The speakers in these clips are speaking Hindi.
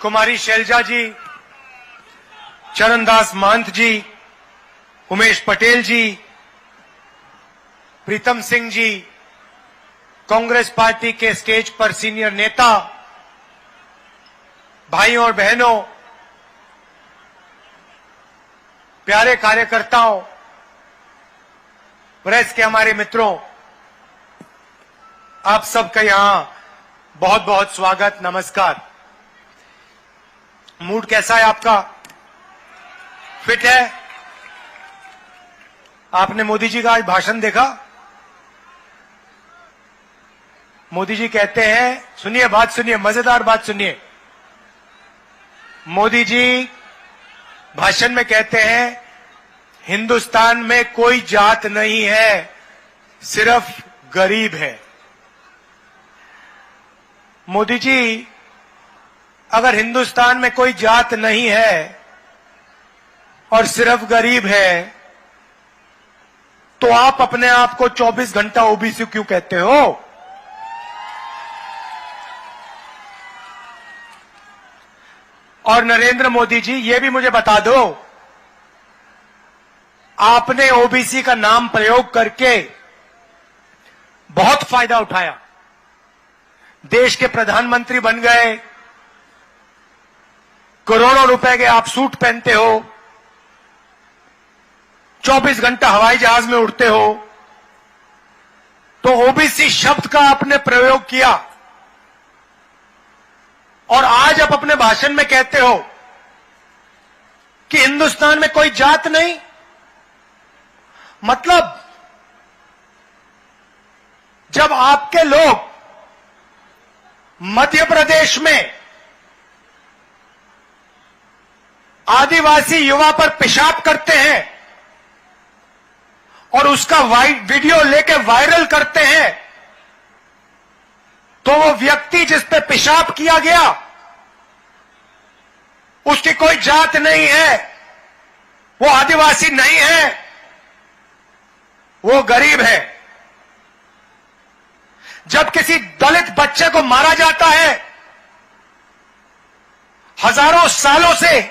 कुमारी शैलजा जी, चरणदास महंत जी, उमेश पटेल जी, प्रीतम सिंह जी, कांग्रेस पार्टी के स्टेज पर सीनियर नेता, भाइयों और बहनों, प्यारे कार्यकर्ताओं, प्रेस के हमारे मित्रों, आप सबका यहां बहुत बहुत स्वागत, नमस्कार। मूड कैसा है आपका? फिट है? आपने मोदी जी का आज भाषण देखा? मोदी जी कहते हैं, सुनिए बात, सुनिए, मजेदार बात सुनिए। मोदी जी भाषण में कहते हैं, हिंदुस्तान में कोई जात नहीं है, सिर्फ गरीब है। मोदी जी, अगर हिंदुस्तान में कोई जात नहीं है और सिर्फ गरीब है, तो आप अपने आप को 24 घंटा ओबीसी क्यों कहते हो? और नरेंद्र मोदी जी, ये भी मुझे बता दो, आपने ओबीसी का नाम प्रयोग करके बहुत फायदा उठाया, देश के प्रधानमंत्री बन गए, करोड़ों रुपए के आप सूट पहनते हो, 24 घंटा हवाई जहाज में उड़ते हो, तो ओबीसी शब्द का आपने प्रयोग किया और आज आप अपने भाषण में कहते हो कि हिंदुस्तान में कोई जात नहीं। मतलब जब आपके लोग मध्य प्रदेश में आदिवासी युवा पर पेशाब करते हैं और उसका वीडियो लेके वायरल करते हैं, तो वो व्यक्ति जिस पे पेशाब किया गया उसकी कोई जात नहीं है, वो आदिवासी नहीं है, वो गरीब है। जब किसी दलित बच्चे को मारा जाता है, हजारों सालों से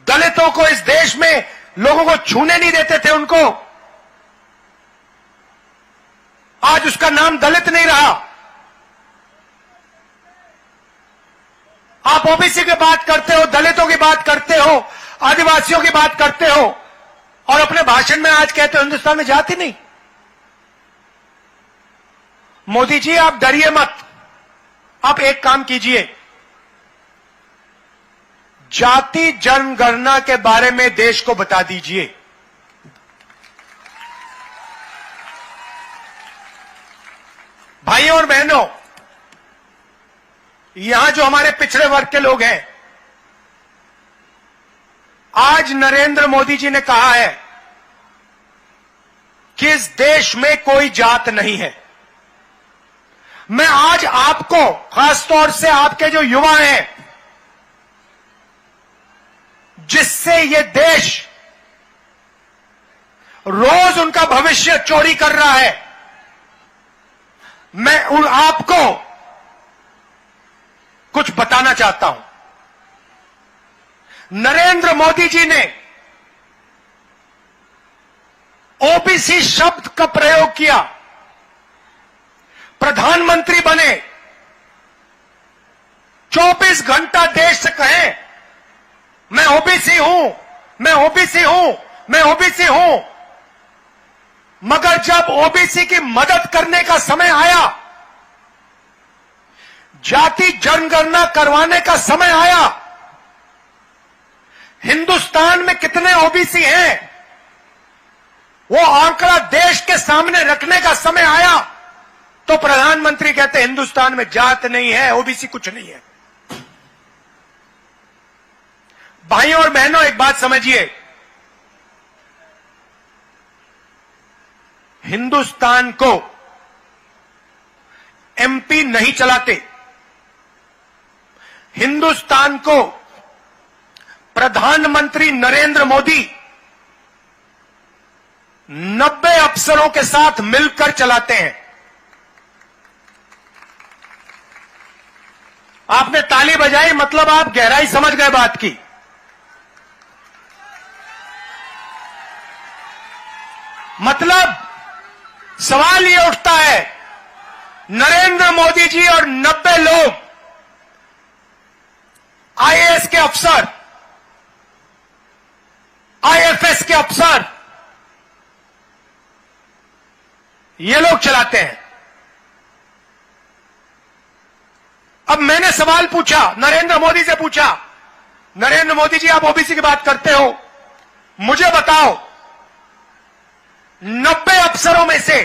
दलितों को इस देश में लोगों को छूने नहीं देते थे उनको, आज उसका नाम दलित नहीं रहा। आप ओबीसी की बात करते हो, दलितों की बात करते हो, आदिवासियों की बात करते हो और अपने भाषण में आज कहते हो हिंदुस्तान में जाति नहीं। मोदी जी, आप डरिए मत, आप एक काम कीजिए, जाति जनगणना के बारे में देश को बता दीजिए। भाइयों और बहनों, यहां जो हमारे पिछड़े वर्ग के लोग हैं, आज नरेंद्र मोदी जी ने कहा है कि इस देश में कोई जात नहीं है। मैं आज आपको, खासतौर से आपके जो युवा हैं, जिससे ये देश रोज उनका भविष्य चोरी कर रहा है, मैं उन आपको कुछ बताना चाहता हूं। नरेंद्र मोदी जी ने ओबीसी शब्द का प्रयोग किया, प्रधानमंत्री बने, 24 घंटा देश से कहें मैं ओबीसी हूं, मैं ओबीसी हूं, मैं ओबीसी हूं, मगर जब ओबीसी की मदद करने का समय आया, जाति जनगणना करवाने का समय आया, हिंदुस्तान में कितने ओबीसी हैं वो आंकड़ा देश के सामने रखने का समय आया, तो प्रधानमंत्री कहते हिंदुस्तान में जात नहीं है, ओबीसी कुछ नहीं है। भाइयों और बहनों, एक बात समझिए, हिंदुस्तान को एमपी नहीं चलाते, हिंदुस्तान को प्रधानमंत्री नरेंद्र मोदी 90 अफसरों के साथ मिलकर चलाते हैं। आपने ताली बजाई, मतलब आप गहराई समझ गए बात की। मतलब सवाल ये उठता है, नरेंद्र मोदी जी और 90 लोग आईएएस के अफसर, आईएफएस के अफसर, ये लोग चलाते हैं। अब मैंने सवाल पूछा, नरेंद्र मोदी से पूछा, नरेंद्र मोदी जी आप ओबीसी की बात करते हो, मुझे बताओ 90 अफसरों में से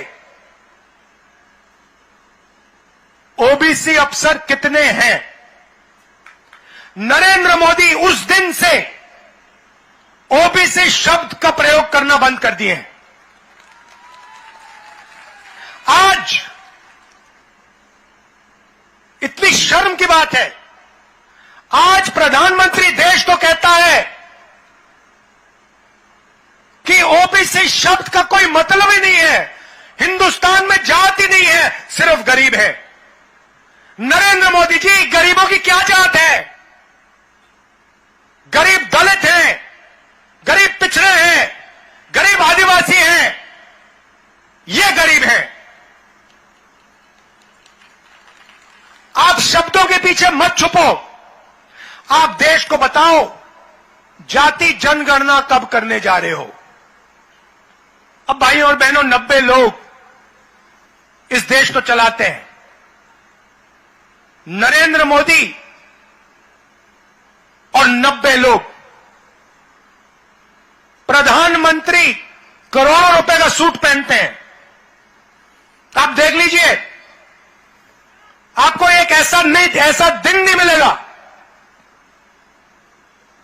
ओबीसी अफसर कितने हैं? नरेंद्र मोदी उस दिन से ओबीसी शब्द का प्रयोग करना बंद कर दिए हैं। आज इतनी शर्म की बात है, आज प्रधानमंत्री देश को कहता है कि ओबीसी शब्द का कोई मतलब ही नहीं है, हिंदुस्तान में जाति नहीं है, सिर्फ गरीब है। नरेंद्र मोदी जी, गरीबों की क्या जात है? गरीब दलित हैं, गरीब पिछड़े हैं, गरीब आदिवासी हैं, ये गरीब हैं। आप शब्दों के पीछे मत छुपो, आप देश को बताओ जाति जनगणना कब करने जा रहे हो। अब भाइयों और बहनों, 90 लोग इस देश को चलाते हैं। नरेंद्र मोदी और 90 लोग, प्रधानमंत्री करोड़ों रुपए का सूट पहनते हैं। आप देख लीजिए, आपको एक ऐसा दिन नहीं मिलेगा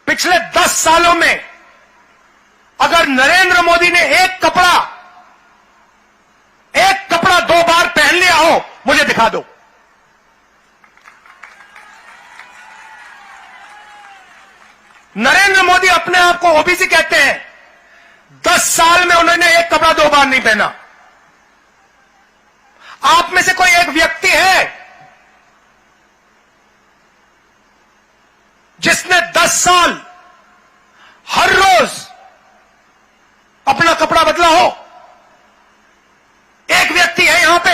पिछले 10 सालों में, अगर नरेंद्र मोदी ने एक कपड़ा 2 बार पहन लिया हो, मुझे दिखा दो। नरेंद्र मोदी अपने आप को ओबीसी कहते हैं, 10 साल में उन्होंने एक कपड़ा 2 बार नहीं पहना। आप में से कोई एक व्यक्ति है जिसने 10 साल हर रोज अपना कपड़ा बदला हो? एक व्यक्ति है यहां पे?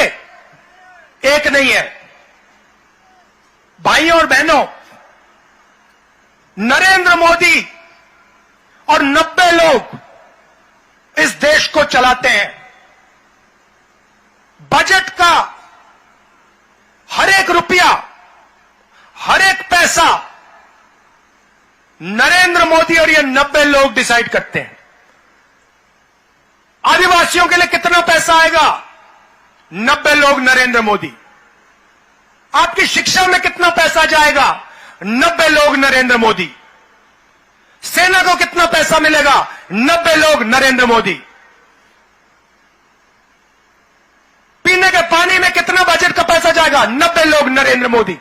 एक नहीं है। भाइयों और बहनों, नरेंद्र मोदी और 90 लोग इस देश को चलाते हैं। बजट का हर एक रुपया, हर एक पैसा नरेंद्र मोदी और ये 90 लोग डिसाइड करते हैं। आदिवासियों के लिए कितना पैसा आएगा? 90 लोग, नरेंद्र मोदी। आपकी शिक्षा में कितना पैसा जाएगा? 90 लोग, नरेंद्र मोदी। सेना को कितना पैसा मिलेगा? 90 लोग, नरेंद्र मोदी। पीने के पानी में कितना बजट का पैसा जाएगा? 90 लोग, नरेंद्र मोदी।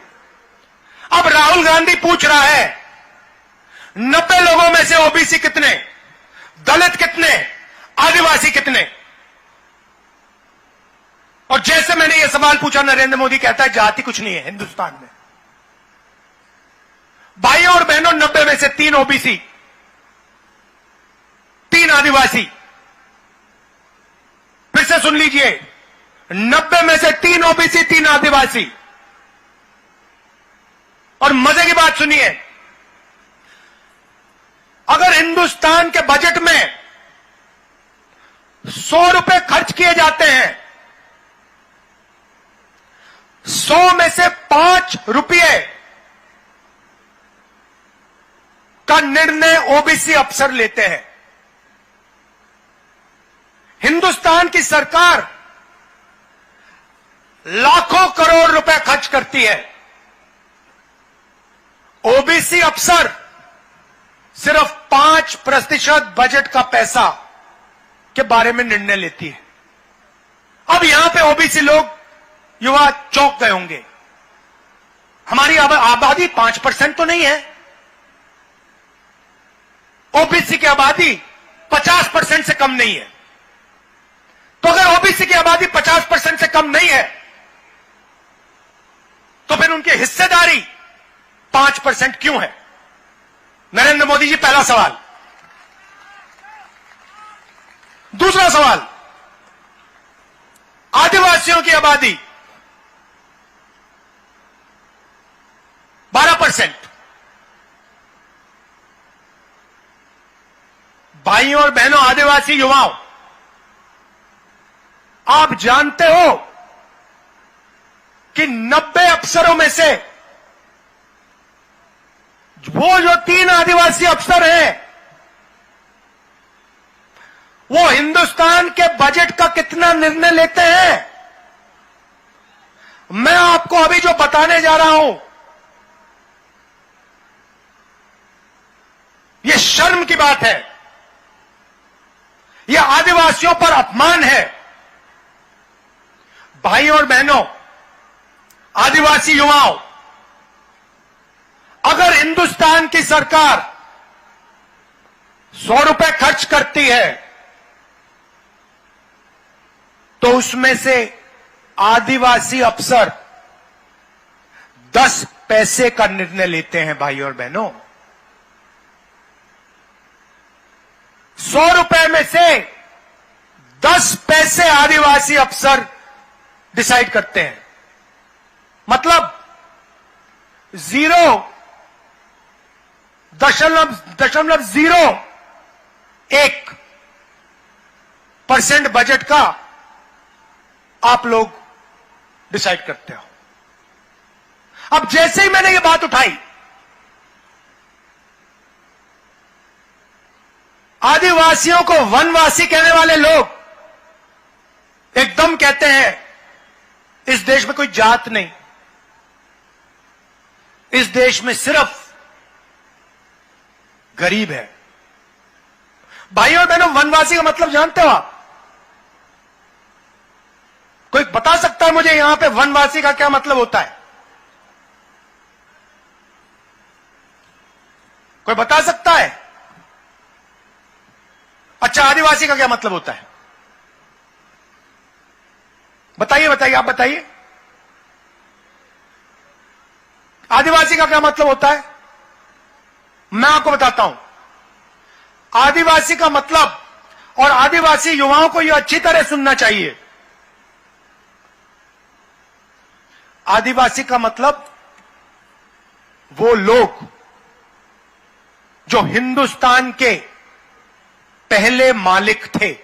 अब राहुल गांधी पूछ रहा है 90 लोगों में से ओबीसी कितने, दलित कितने, आदिवासी कितने? और जैसे मैंने यह सवाल पूछा, नरेंद्र मोदी कहता है जाति कुछ नहीं है हिंदुस्तान में। भाइयों और बहनों, 90 में से 3 ओबीसी, 3 आदिवासी। फिर से सुन लीजिए, 90 में से 3 ओबीसी, 3 आदिवासी। और मजे की बात सुनिए, अगर हिंदुस्तान के बजट में 100 रुपए खर्च किए जाते हैं, 100 में से 5 रुपये का निर्णय ओबीसी अफसर लेते हैं। हिंदुस्तान की सरकार लाखों करोड़ रुपए खर्च करती है, ओबीसी अफसर सिर्फ 5% बजट का पैसा के बारे में निर्णय लेती है। अब यहां पे ओबीसी लोग, युवा चौंक गए होंगे, हमारी आबादी 5% तो नहीं है। ओबीसी की आबादी 50% से कम नहीं है। तो अगर ओबीसी की आबादी 50% से कम नहीं है, तो फिर उनकी हिस्सेदारी 5% क्यों है? नरेंद्र मोदी जी, पहला सवाल। दूसरा सवाल, आदिवासियों की आबादी 12%। भाइयों और बहनों, आदिवासी युवाओं, आप जानते हो कि 90 अफसरों में से वो जो 3 आदिवासी अफसर हैं, वो हिंदुस्तान के बजट का कितना निर्णय लेते हैं? मैं आपको अभी जो बताने जा रहा हूं, यह शर्म की बात है, यह आदिवासियों पर अपमान है। भाइयों और बहनों, आदिवासी युवाओं, अगर हिंदुस्तान की सरकार 100 रुपए खर्च करती है तो उसमें से आदिवासी अफसर 10 पैसे का निर्णय लेते हैं। भाइयों और बहनों, 100 रुपए में से 10 पैसे आदिवासी अफसर डिसाइड करते हैं। मतलब 0.01% बजट का आप लोग डिसाइड करते हो। अब जैसे ही मैंने ये बात उठाई, आदिवासियों को वनवासी कहने वाले लोग एकदम कहते हैं इस देश में कोई जात नहीं, इस देश में सिर्फ गरीब है। भाइयों और बहनों, वनवासी का मतलब जानते हो आप? कोई बता सकता है मुझे यहां पे वनवासी का क्या मतलब होता है? कोई बता सकता है? अच्छा, आदिवासी का क्या मतलब होता है? बताइए बताइए, आप बताइए, आदिवासी का क्या मतलब होता है? मैं आपको बताता हूं। आदिवासी का मतलब, और आदिवासी युवाओं को यह अच्छी तरह सुनना चाहिए, आदिवासी का मतलब वो लोग जो हिंदुस्तान के पहले मालिक थे।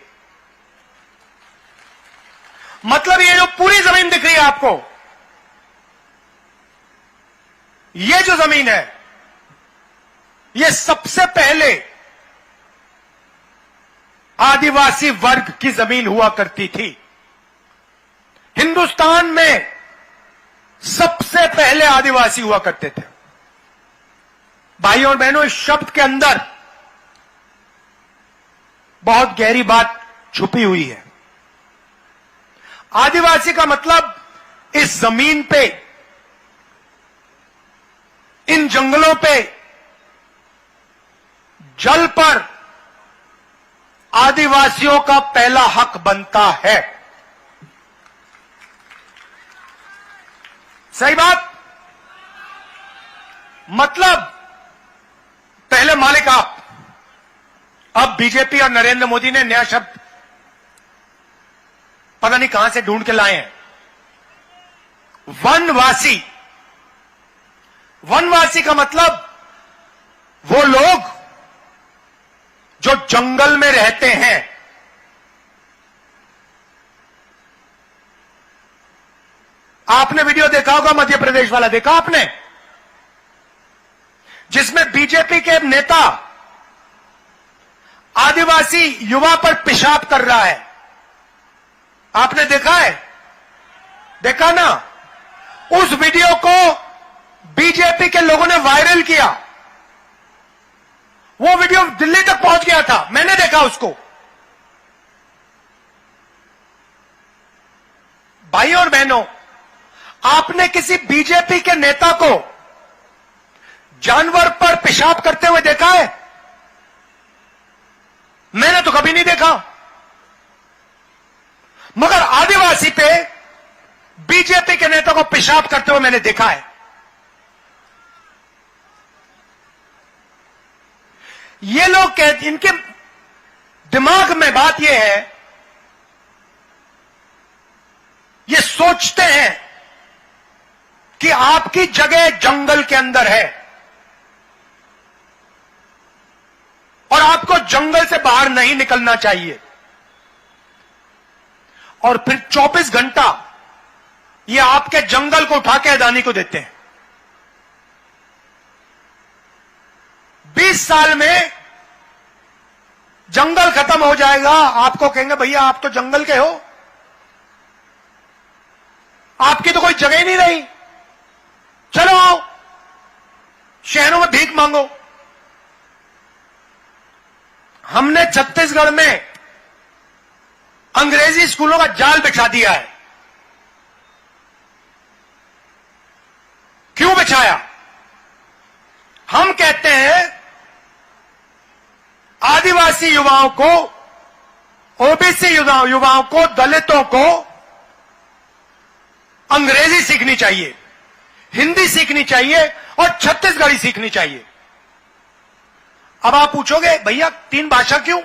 मतलब ये जो पूरी जमीन दिख रही है आपको, ये जो जमीन है, ये सबसे पहले आदिवासी वर्ग की जमीन हुआ करती थी। हिंदुस्तान में सबसे पहले आदिवासी हुआ करते थे। भाइयों और बहनों, इस शब्द के अंदर बहुत गहरी बात छुपी हुई है। आदिवासी का मतलब इस जमीन पे, इन जंगलों पे, जल पर आदिवासियों का पहला हक बनता है। सही बात? मतलब पहले मालिक आप। अब बीजेपी और नरेंद्र मोदी ने नया शब्द पता नहीं कहां से ढूंढ के लाए हैं, वनवासी। वनवासी का मतलब वो लोग जो जंगल में रहते हैं। आपने वीडियो देखा होगा, मध्य प्रदेश वाला देखा आपने, जिसमें बीजेपी के नेता आदिवासी युवा पर पेशाब कर रहा है। आपने देखा है? देखा ना? उस वीडियो को बीजेपी के लोगों ने वायरल किया। वो वीडियो दिल्ली तक पहुंच गया था, मैंने देखा उसको। भाइयों और बहनों, आपने किसी बीजेपी के नेता को जानवर पर पेशाब करते हुए देखा है? मैंने तो कभी नहीं देखा। मगर आदिवासी पे बीजेपी के नेता को पेशाब करते हुए मैंने देखा है। ये लोग कहते, इनके दिमाग में बात यह है, ये सोचते हैं कि आपकी जगह जंगल के अंदर है और आपको जंगल से बाहर नहीं निकलना चाहिए, और फिर 24 घंटा ये आपके जंगल को उठा के अदानी को देते हैं। 20 साल में जंगल खत्म हो जाएगा, आपको कहेंगे भैया आप तो जंगल के हो, आपकी तो कोई जगह ही नहीं रही, चलो आओ शहरों में भीख मांगो। हमने छत्तीसगढ़ में अंग्रेजी स्कूलों का जाल बिछा दिया है। क्यों बिछाया? हम कहते हैं आदिवासी युवाओं को, ओबीसी युवाओं को, दलितों को अंग्रेजी सीखनी चाहिए, हिंदी सीखनी चाहिए और छत्तीसगढ़ी सीखनी चाहिए। अब आप पूछोगे भैया 3 भाषा क्यों?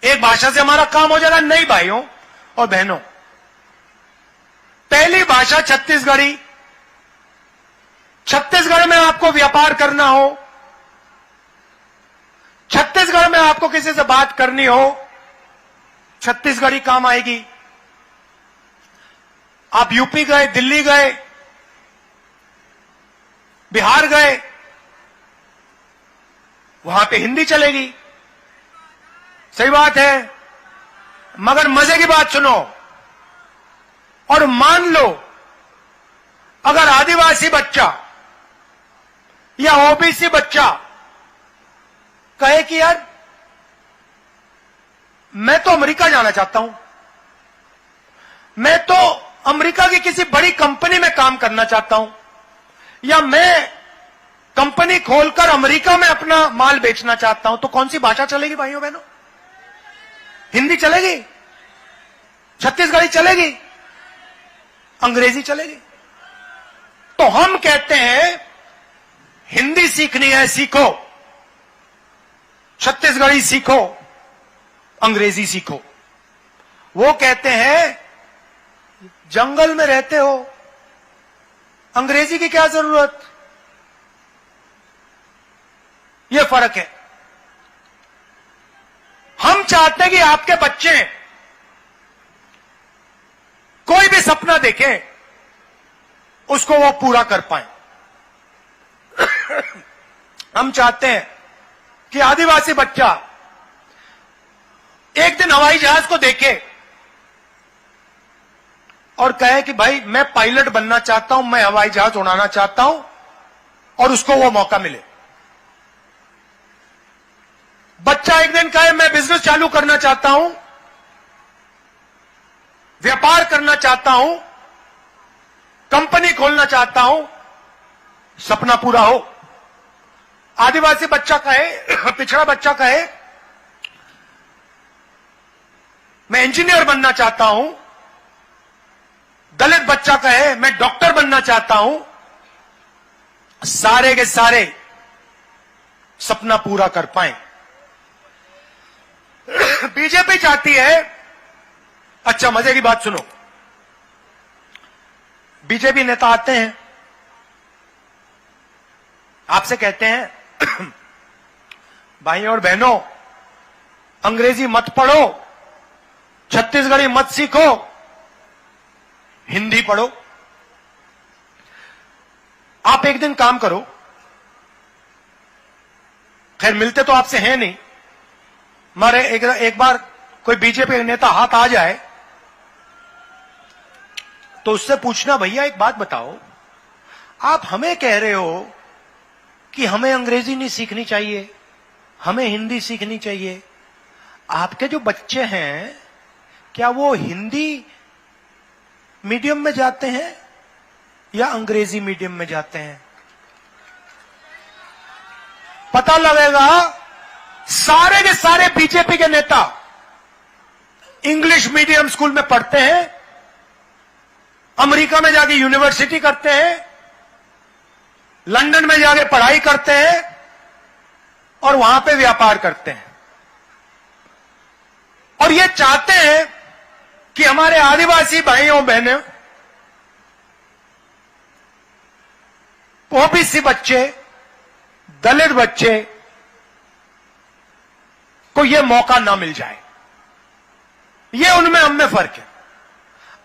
एक भाषा से हमारा काम हो जाएगा? नहीं भाइयों और बहनों, पहली भाषा छत्तीसगढ़ी। छत्तीसगढ़ में आपको व्यापार करना हो, छत्तीसगढ़ में आपको किसी से बात करनी हो, छत्तीसगढ़ी काम आएगी। आप यूपी गए, दिल्ली गए, बिहार गए, वहां पे हिंदी चलेगी, सही बात है। मगर मजे की बात सुनो, और मान लो अगर आदिवासी बच्चा या ओबीसी बच्चा कहे कि यार मैं तो अमेरिका जाना चाहता हूं, मैं तो अमेरिका की किसी बड़ी कंपनी में काम करना चाहता हूं, या मैं कंपनी खोलकर अमेरिका में अपना माल बेचना चाहता हूं, तो कौन सी भाषा चलेगी भाइयों बहनों? हिंदी चलेगी? छत्तीसगढ़ी चलेगी? अंग्रेजी चलेगी? तो हम कहते हैं हिंदी सीखनी है, सीखो, छत्तीसगढ़ी सीखो, अंग्रेजी सीखो। वो कहते हैं जंगल में रहते हो, अंग्रेजी की क्या जरूरत? ये फर्क है। हम चाहते हैं कि आपके बच्चे कोई भी सपना देखें, उसको वो पूरा कर पाए। हम चाहते हैं कि आदिवासी बच्चा एक दिन हवाई जहाज को देखे और कहे कि भाई मैं पायलट बनना चाहता हूं, मैं हवाई जहाज उड़ाना चाहता हूं, और उसको वो मौका मिले। बच्चा एक दिन कहे मैं बिजनेस चालू करना चाहता हूं, व्यापार करना चाहता हूं, कंपनी खोलना चाहता हूं, सपना पूरा हो। आदिवासी बच्चा कहे, पिछड़ा बच्चा कहे मैं इंजीनियर बनना चाहता हूं, दलित बच्चा कहे मैं डॉक्टर बनना चाहता हूं, सारे के सारे सपना पूरा कर पाए। बीजेपी चाहती है, अच्छा मजे की बात सुनो, बीजेपी नेता आते हैं, आपसे कहते हैं भाइयों और बहनों अंग्रेजी मत पढ़ो, छत्तीसगढ़ी मत सीखो, हिंदी पढ़ो। आप एक दिन काम करो, खैर मिलते तो आपसे हैं नहीं, मारे एक बार कोई बीजेपी नेता हाथ आ जाए तो उससे पूछना भैया एक बात बताओ, आप हमें कह रहे हो कि हमें अंग्रेजी नहीं सीखनी चाहिए, हमें हिंदी सीखनी चाहिए, आपके जो बच्चे हैं क्या वो हिंदी मीडियम में जाते हैं या अंग्रेजी मीडियम में जाते हैं? पता लगेगा सारे के सारे बीजेपी के नेता इंग्लिश मीडियम स्कूल में पढ़ते हैं, अमेरिका में जाके यूनिवर्सिटी करते हैं, लंदन में जाके पढ़ाई करते हैं, और वहां पे व्यापार करते हैं। और ये चाहते हैं कि हमारे आदिवासी भाइयों बहनों, ओबीसी बच्चे, दलित बच्चे को यह मौका ना मिल जाए। ये उनमें हम में फर्क है।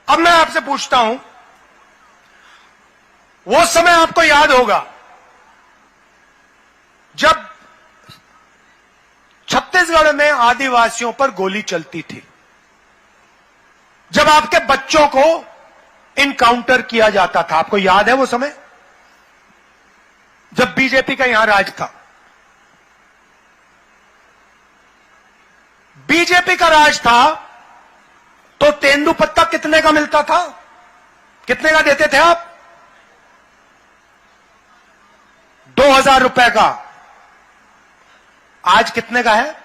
अब मैं आपसे पूछता हूं, वो समय आपको याद होगा जब छत्तीसगढ़ में आदिवासियों पर गोली चलती थी, जब आपके बच्चों को इनकाउंटर किया जाता था। आपको याद है वो समय जब बीजेपी का यहां राज था? बीजेपी का राज था तो तेंदुपत्ता कितने का मिलता था? कितने का देते थे आप? 2000 रुपए का। आज कितने का है?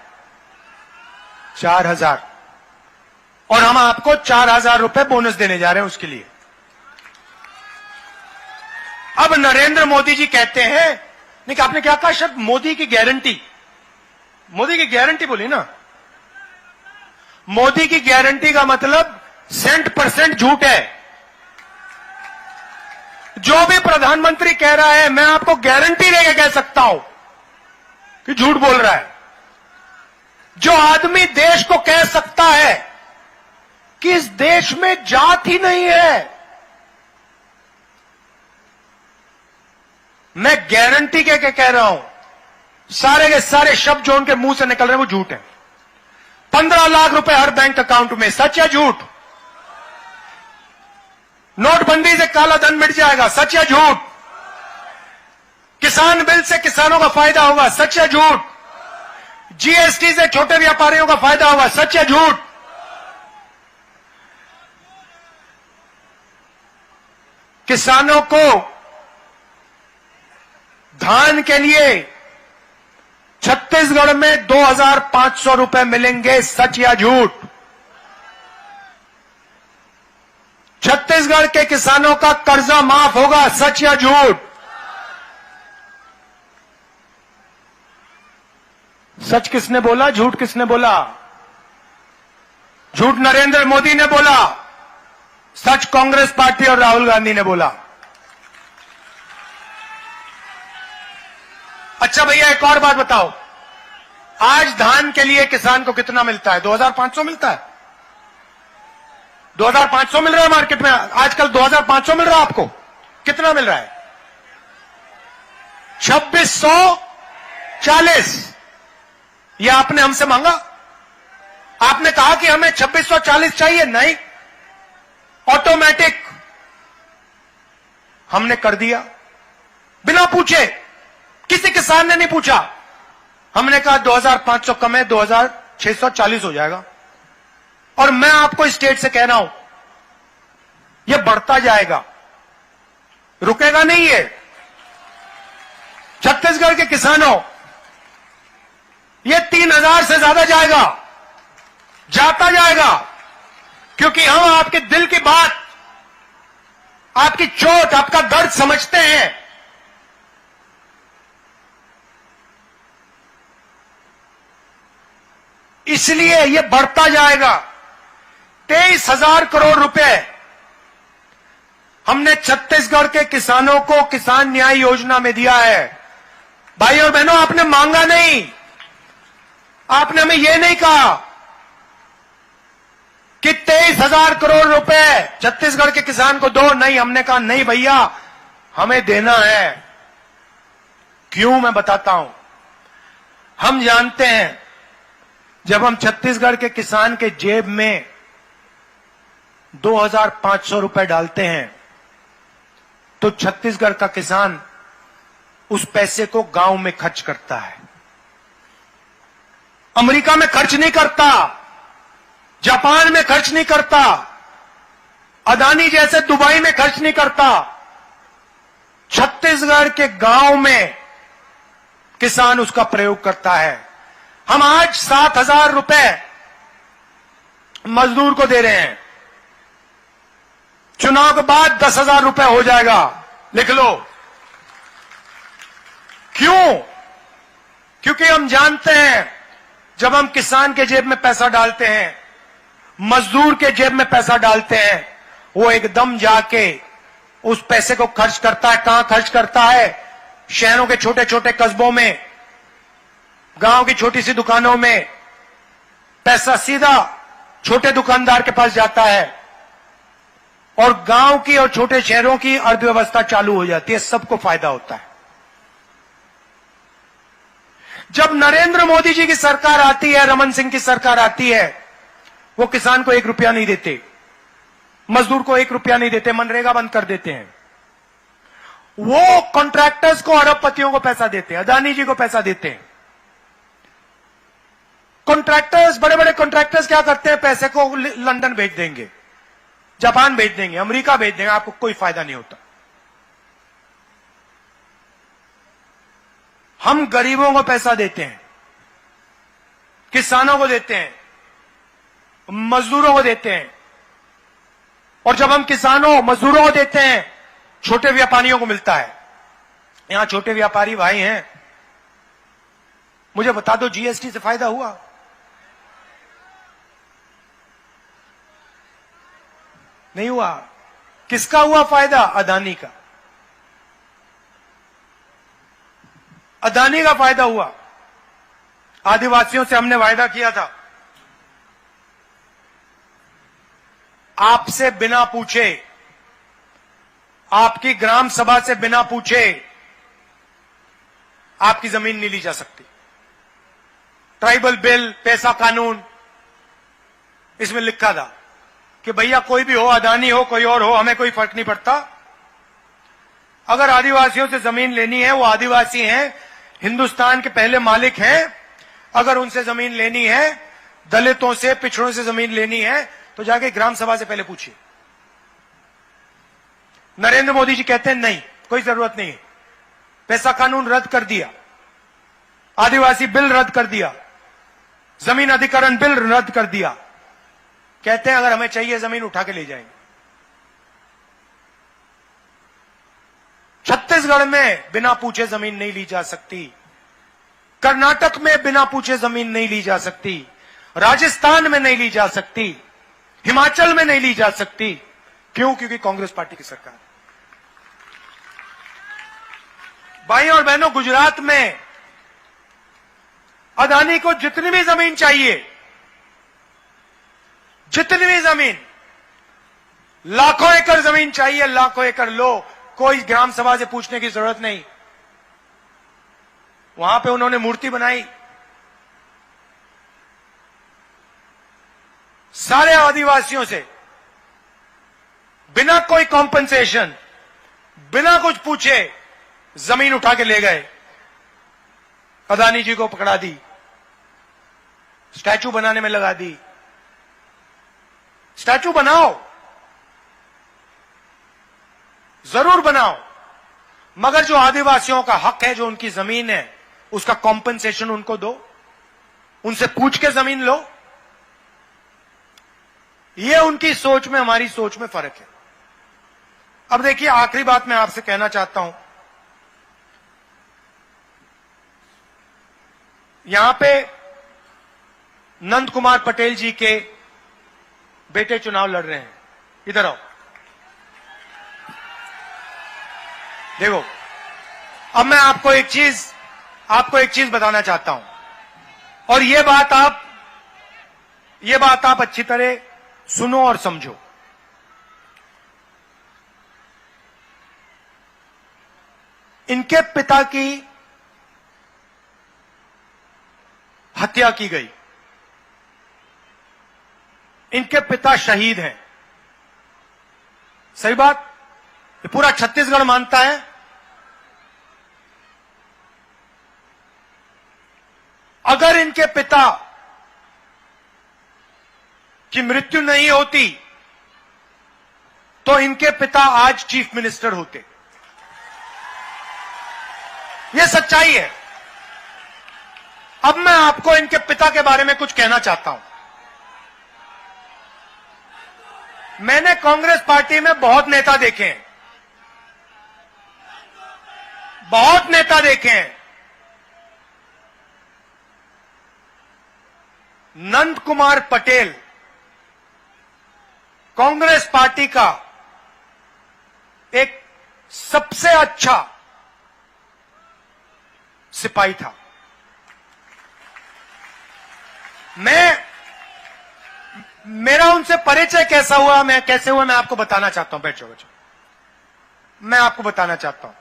4000। और हम आपको 4000 रुपए बोनस देने जा रहे हैं उसके लिए। अब नरेंद्र मोदी जी कहते हैं, नहीं आपने क्या कहा? शब्द मोदी की गारंटी। मोदी की गारंटी बोली ना। मोदी की गारंटी का मतलब 100% झूठ है। जो भी प्रधानमंत्री कह रहा है, मैं आपको गारंटी लेके कह सकता हूं कि झूठ बोल रहा है। जो आदमी देश को कह सकता है कि इस देश में जात ही नहीं है, मैं गारंटी के कह रहा हूं, सारे के सारे शब्द जो उनके मुंह से निकल रहे हैं वो झूठ है। 15 लाख रुपए हर बैंक अकाउंट में, सच या झूठ? नोटबंदी से काला धन मिट जाएगा, सच या झूठ? किसान बिल से किसानों का फायदा होगा, सच या झूठ? जीएसटी से छोटे व्यापारियों का फायदा होगा, सच या झूठ? किसानों को धान के लिए छत्तीसगढ़ में 2500 रुपए मिलेंगे, सच या झूठ? छत्तीसगढ़ के किसानों का कर्जा माफ होगा, सच या झूठ? सच किसने बोला, झूठ किसने बोला? झूठ नरेंद्र मोदी ने बोला, सच कांग्रेस पार्टी और राहुल गांधी ने बोला। अच्छा भैया, एक और बात बताओ, आज धान के लिए किसान को कितना मिलता है? 2500 मिलता है। 2500 मिल रहा है मार्केट में आजकल। 2500 मिल रहा है आपको? कितना मिल रहा है? 2640। यह आपने हमसे मांगा? आपने कहा कि हमें 2640 चाहिए? नहीं, ऑटोमेटिक हमने कर दिया, बिना पूछे। किसी किसान ने नहीं पूछा। हमने कहा 2500 कम है, 2640 हो जाएगा। और मैं आपको स्टेट से कह रहा हूं, यह बढ़ता जाएगा, रुकेगा नहीं है। छत्तीसगढ़ के किसानों, यह 3000 से ज्यादा जाएगा, जाता जाएगा, क्योंकि हम आपके दिल की बात, आपकी चोट, आपका दर्द समझते हैं। इसलिए यह बढ़ता जाएगा। 23,000 करोड़ रुपए हमने छत्तीसगढ़ के किसानों को किसान न्याय योजना में दिया है। भाई और बहनों, आपने मांगा नहीं, आपने हमें यह नहीं कहा कि 23,000 करोड़ रुपए छत्तीसगढ़ के किसान को दो। नहीं, हमने कहा नहीं भैया, हमें देना है। क्यों, मैं बताता हूं। हम जानते हैं, जब हम छत्तीसगढ़ के किसान के जेब में 2500 रुपए डालते हैं, तो छत्तीसगढ़ का किसान उस पैसे को गांव में खर्च करता है। अमेरिका में खर्च नहीं करता, जापान में खर्च नहीं करता, अदानी जैसे दुबई में खर्च नहीं करता। छत्तीसगढ़ के गांव में किसान उसका प्रयोग करता है। हम आज 7,000 रुपए मजदूर को दे रहे हैं, चुनाव के बाद 10,000 रुपए हो जाएगा, लिख लो। क्यों? क्योंकि हम जानते हैं जब हम किसान के जेब में पैसा डालते हैं, मजदूर के जेब में पैसा डालते हैं, वो एकदम जाके उस पैसे को खर्च करता है। कहां खर्च करता है? शहरों के छोटे छोटे कस्बों में, गांव की छोटी सी दुकानों में। पैसा सीधा छोटे दुकानदार के पास जाता है और गांव की और छोटे शहरों की अर्थव्यवस्था चालू हो जाती है, सबको फायदा होता है। जब नरेंद्र मोदी जी की सरकार आती है, रमन सिंह की सरकार आती है, वो किसान को 1 रुपया नहीं देते, मजदूर को 1 रुपया नहीं देते, मनरेगा बंद कर देते हैं। वो कॉन्ट्रैक्टर्स को, अरबपतियों को पैसा देते हैं, अदानी जी को पैसा देते हैं। कॉन्ट्रैक्टर्स, बड़े बड़े कॉन्ट्रैक्टर्स क्या करते हैं? पैसे को लंदन भेज देंगे, जापान भेज देंगे, अमेरिका भेज देंगे, आपको कोई फायदा नहीं होता। हम गरीबों को पैसा देते हैं, किसानों को देते हैं, मजदूरों को देते हैं। और जब हम किसानों, मजदूरों को देते हैं, छोटे व्यापारियों को मिलता है। यहां छोटे व्यापारी भाई हैं, मुझे बता दो, जीएसटी से फायदा हुआ? नहीं हुआ। किसका हुआ फायदा? अदानी का। अदानी का फायदा हुआ। आदिवासियों से हमने वायदा किया था, आपसे बिना पूछे, आपकी ग्राम सभा से बिना पूछे आपकी जमीन नहीं ली जा सकती। ट्राइबल बिल, पैसा कानून, इसमें लिखा था कि भैया कोई भी हो, अदानी हो, कोई और हो, हमें कोई फर्क नहीं पड़ता। अगर आदिवासियों से जमीन लेनी है, वो आदिवासी हैं, हिंदुस्तान के पहले मालिक हैं। अगर उनसे जमीन लेनी है, दलितों से, पिछड़ों से जमीन लेनी है, तो जाके ग्राम सभा से पहले पूछिए। नरेंद्र मोदी जी कहते हैं नहीं, कोई जरूरत नहीं है। पैसा कानून रद्द कर दिया, आदिवासी बिल रद्द कर दिया, जमीन अधिकरण बिल रद्द कर दिया। कहते हैं अगर हमें चाहिए जमीन उठा के ले जाएंगे। छत्तीसगढ़ में बिना पूछे जमीन नहीं ली जा सकती, कर्नाटक में बिना पूछे जमीन नहीं ली जा सकती, राजस्थान में नहीं ली जा सकती, हिमाचल में नहीं ली जा सकती। क्यों? क्योंकि कांग्रेस पार्टी की सरकार। भाई और बहनों, गुजरात में अदानी को जितनी भी जमीन चाहिए, जितनी भी जमीन, लाखों एकड़ जमीन चाहिए, लाखों एकड़ लो, कोई ग्राम सभा से पूछने की जरूरत नहीं। वहां पे उन्होंने मूर्ति बनाई, सारे आदिवासियों से बिना कोई कॉम्पनसेशन, बिना कुछ पूछे जमीन उठा के ले गए। अदानी जी को पकड़ा दी, स्टैचू बनाने में लगा दी। स्टैचू बनाओ, जरूर बनाओ, मगर जो आदिवासियों का हक है, जो उनकी जमीन है, उसका कॉम्पनसेशन उनको दो, उनसे पूछ के जमीन लो। यह उनकी सोच में, हमारी सोच में फर्क है। अब देखिए, आखिरी बात मैं आपसे कहना चाहता हूं, यहां पे नंद कुमार पटेल जी के बेटे चुनाव लड़ रहे हैं। इधर आओ, देखो। अब मैं आपको एक चीज बताना चाहता हूं, और यह बात आप अच्छी तरह सुनो और समझो। इनके पिता की हत्या की गई, इनके पिता शहीद हैं, सही बात, ये पूरा छत्तीसगढ़ मानता है। अगर इनके पिता की मृत्यु नहीं होती तो इनके पिता आज चीफ मिनिस्टर होते। यह सच्चाई है। अब मैं आपको इनके पिता के बारे में कुछ कहना चाहता हूं। मैंने कांग्रेस पार्टी में बहुत नेता देखे हैं, बहुत नेता देखे हैं, नंद कुमार पटेल कांग्रेस पार्टी का एक सबसे अच्छा सिपाही था। मेरा उनसे परिचय कैसे हुआ मैं आपको बताना चाहता हूं। बैठो बैठो, मैं आपको बताना चाहता हूं।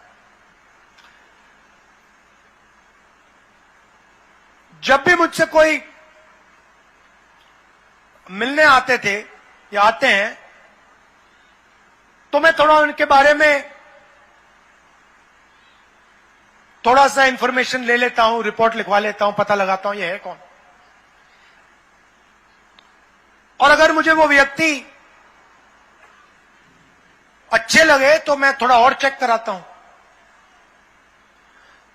जब भी मुझसे कोई मिलने आते थे या आते हैं तो मैं थोड़ा उनके बारे में थोड़ा सा इंफॉर्मेशन ले लेता हूं, रिपोर्ट लिखवा लेता हूं, पता लगाता हूं ये है कौन। और अगर मुझे वो व्यक्ति अच्छे लगे तो मैं थोड़ा और चेक कराता हूं।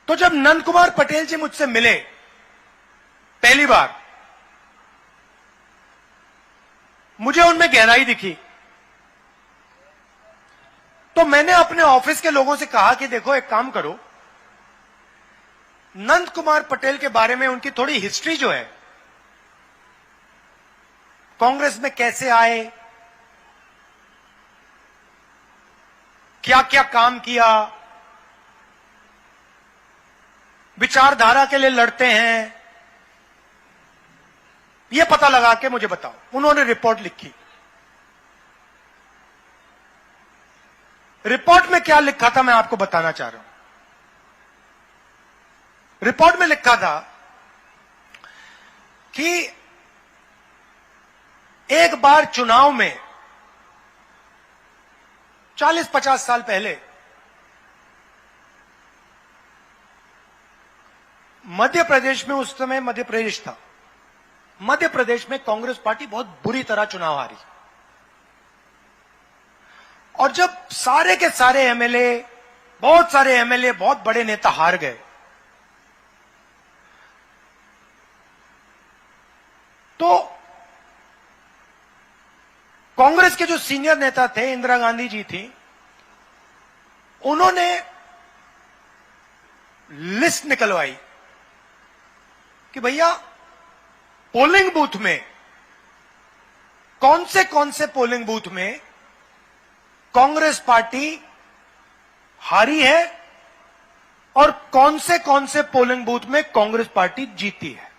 तो जब नंद कुमार पटेल जी मुझसे मिले पहली बार, मुझे उनमें गहराई दिखी। तो मैंने अपने ऑफिस के लोगों से कहा कि देखो एक काम करो, नंद कुमार पटेल के बारे में उनकी थोड़ी हिस्ट्री जो है, कांग्रेस में कैसे आए, क्या क्या काम किया, विचारधारा के लिए लड़ते हैं, यह पता लगा के मुझे बताओ। उन्होंने रिपोर्ट लिखी। रिपोर्ट में क्या लिखा था मैं आपको बताना चाह रहा हूं। रिपोर्ट में लिखा था कि एक बार चुनाव में 40-50 साल पहले मध्य प्रदेश में, उस समय मध्य प्रदेश था, मध्य प्रदेश में कांग्रेस पार्टी बहुत बुरी तरह चुनाव हारी। और जब सारे के सारे एमएलए, बहुत सारे एमएलए, बहुत बड़े नेता हार गए, तो कांग्रेस के जो सीनियर नेता थे, इंदिरा गांधी जी थी, उन्होंने लिस्ट निकलवाई कि भैया पोलिंग बूथ में कौन से पोलिंग बूथ में कांग्रेस पार्टी हारी है और कौन से पोलिंग बूथ में कांग्रेस पार्टी जीती है।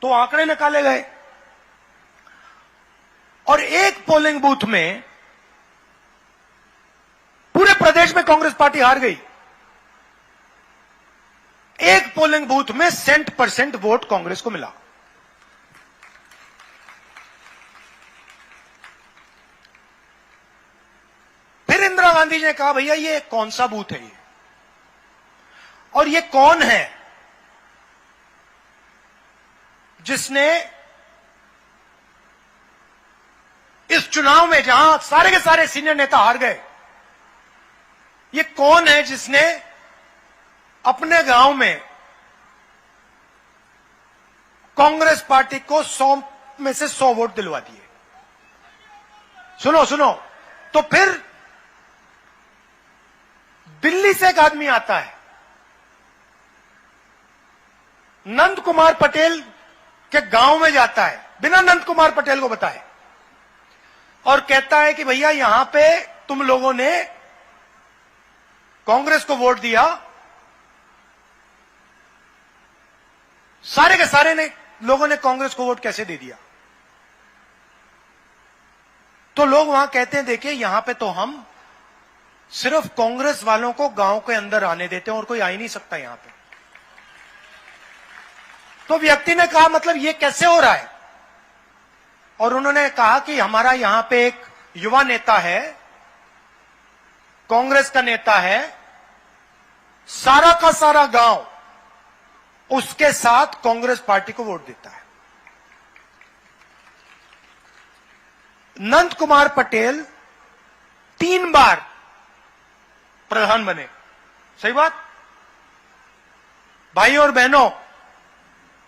तो आंकड़े निकाले गए और एक पोलिंग बूथ में पूरे प्रदेश में कांग्रेस पार्टी हार गई। एक पोलिंग बूथ में 100% वोट कांग्रेस को मिला। फिर इंदिरा गांधी जी ने कहा भैया ये कौन सा बूथ है ये, और ये कौन है जिसने इस चुनाव में, जहां सारे के सारे सीनियर नेता हार गए, ये कौन है जिसने अपने गांव में कांग्रेस पार्टी को 100 में से 100 वोट दिलवा दिए। सुनो सुनो, तो फिर दिल्ली से एक आदमी आता है, नंद कुमार पटेल के गांव में जाता है बिना नंद कुमार पटेल को बताए, और कहता है कि भैया यहां पे तुम लोगों ने कांग्रेस को वोट दिया, सारे के सारे लोगों ने कांग्रेस को वोट कैसे दे दिया। तो लोग वहां कहते हैं देखिए यहां पे तो हम सिर्फ कांग्रेस वालों को गांव के अंदर आने देते हैं और कोई आ ही नहीं सकता यहां पे। तो व्यक्ति ने कहा मतलब ये कैसे हो रहा है, और उन्होंने कहा कि हमारा यहां पे एक युवा नेता है, कांग्रेस का नेता है, सारा का सारा गांव उसके साथ कांग्रेस पार्टी को वोट देता है। नंद कुमार पटेल 3 बार प्रधान बने। सही बात भाइयों और बहनों,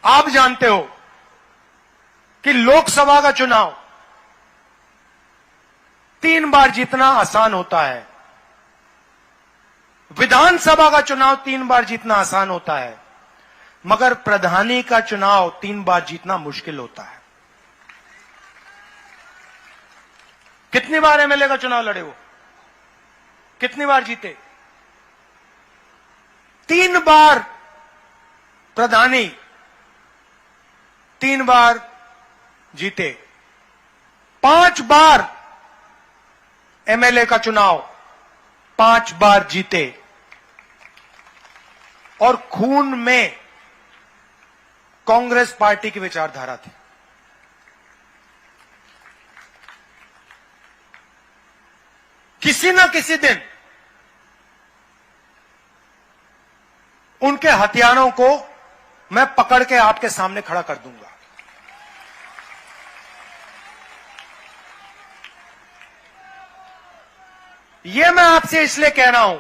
आप जानते हो कि लोकसभा का चुनाव 3 बार जीतना आसान होता है, विधानसभा का चुनाव 3 बार जीतना आसान होता है, मगर प्रधानी का चुनाव 3 बार जीतना मुश्किल होता है। कितनी बार एमएलए का चुनाव लड़े वो? कितनी बार जीते? 3 बार प्रधानी, 3 बार जीते। 5 बार एमएलए का चुनाव, 5 बार जीते। और खून में कांग्रेस पार्टी की विचारधारा थी। किसी न किसी दिन उनके हथियारों को मैं पकड़ के आपके सामने खड़ा कर दूंगा। यह मैं आपसे इसलिए कह रहा हूं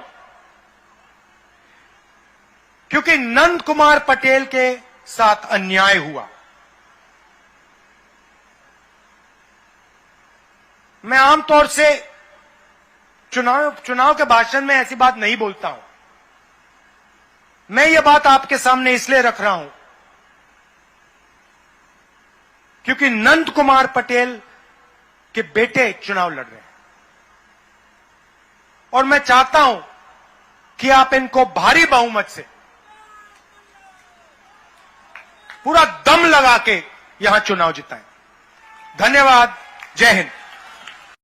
क्योंकि नंद कुमार पटेल के साथ अन्याय हुआ। मैं आमतौर से चुनाव के भाषण में ऐसी बात नहीं बोलता हूं। मैं यह बात आपके सामने इसलिए रख रहा हूं क्योंकि नंद कुमार पटेल के बेटे चुनाव लड़ रहे हैं और मैं चाहता हूं कि आप इनको भारी बहुमत से पूरा दम लगा के यहां चुनाव जिताएं। धन्यवाद। जय हिंद।